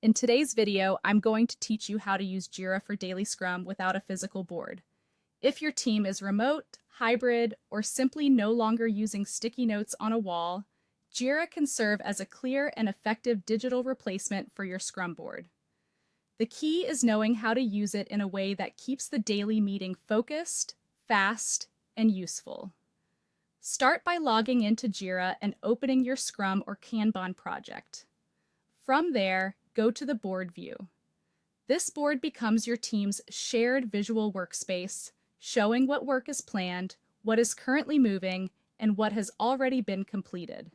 In today's video, I'm going to teach you how to use Jira for Daily Scrum without a physical board. If your team is remote, hybrid, or simply no longer using sticky notes on a wall, Jira can serve as a clear and effective digital replacement for your Scrum board. The key is knowing how to use it in a way that keeps the daily meeting focused, fast, and useful. Start by logging into Jira and opening your Scrum or Kanban project. From there, go to the board view. This board becomes your team's shared visual workspace, showing what work is planned, what is currently moving, and what has already been completed.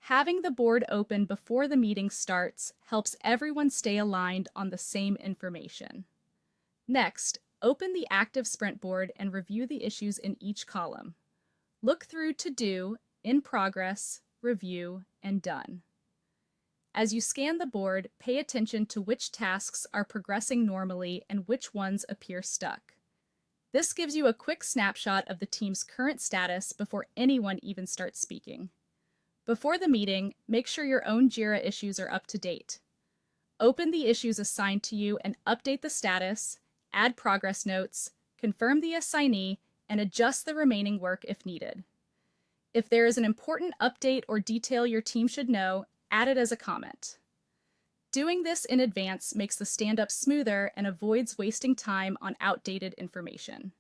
Having the board open before the meeting starts helps everyone stay aligned on the same information. Next, open the active sprint board and review the issues in each column. Look through To Do, In Progress, Review, and Done. As you scan the board, pay attention to which tasks are progressing normally and which ones appear stuck. This gives you a quick snapshot of the team's current status before anyone even starts speaking. Before the meeting, make sure your own Jira issues are up to date. Open the issues assigned to you and update the status, add progress notes, confirm the assignee, and adjust the remaining work if needed. If there is an important update or detail your team should know, add it as a comment. Doing this in advance makes the stand-up smoother and avoids wasting time on outdated information.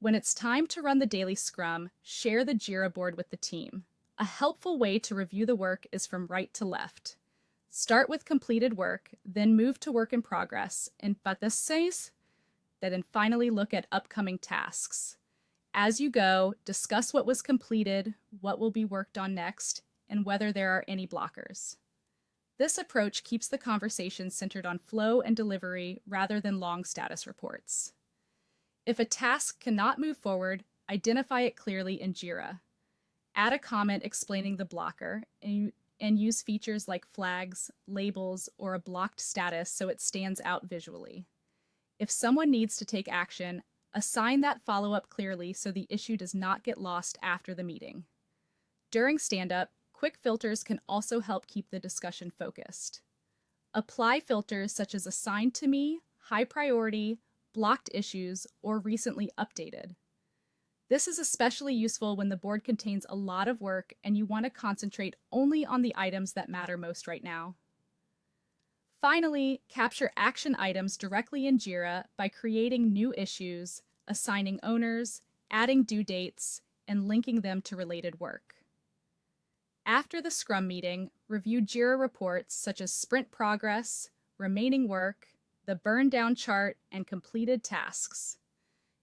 When it's time to run the daily scrum, share the Jira board with the team. A helpful way to review the work is from right to left. Start with completed work, then move to work in progress, and parentheses, then finally look at upcoming tasks. As you go, discuss what was completed, what will be worked on next, and whether there are any blockers. This approach keeps the conversation centered on flow and delivery rather than long status reports. If a task cannot move forward, identify it clearly in Jira. Add a comment explaining the blocker and use features like flags, labels, or a blocked status so it stands out visually. If someone needs to take action, assign that follow-up clearly so the issue does not get lost after the meeting. During stand-up, quick filters can also help keep the discussion focused. Apply filters such as assigned to me, high priority, blocked issues, or recently updated. This is especially useful when the board contains a lot of work and you want to concentrate only on the items that matter most right now. Finally, capture action items directly in Jira by creating new issues, assigning owners, adding due dates, and linking them to related work. After the Scrum meeting, review Jira reports such as sprint progress, remaining work, the burn down chart, and completed tasks.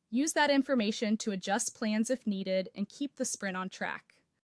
Use that information to adjust plans if needed and keep the sprint on track.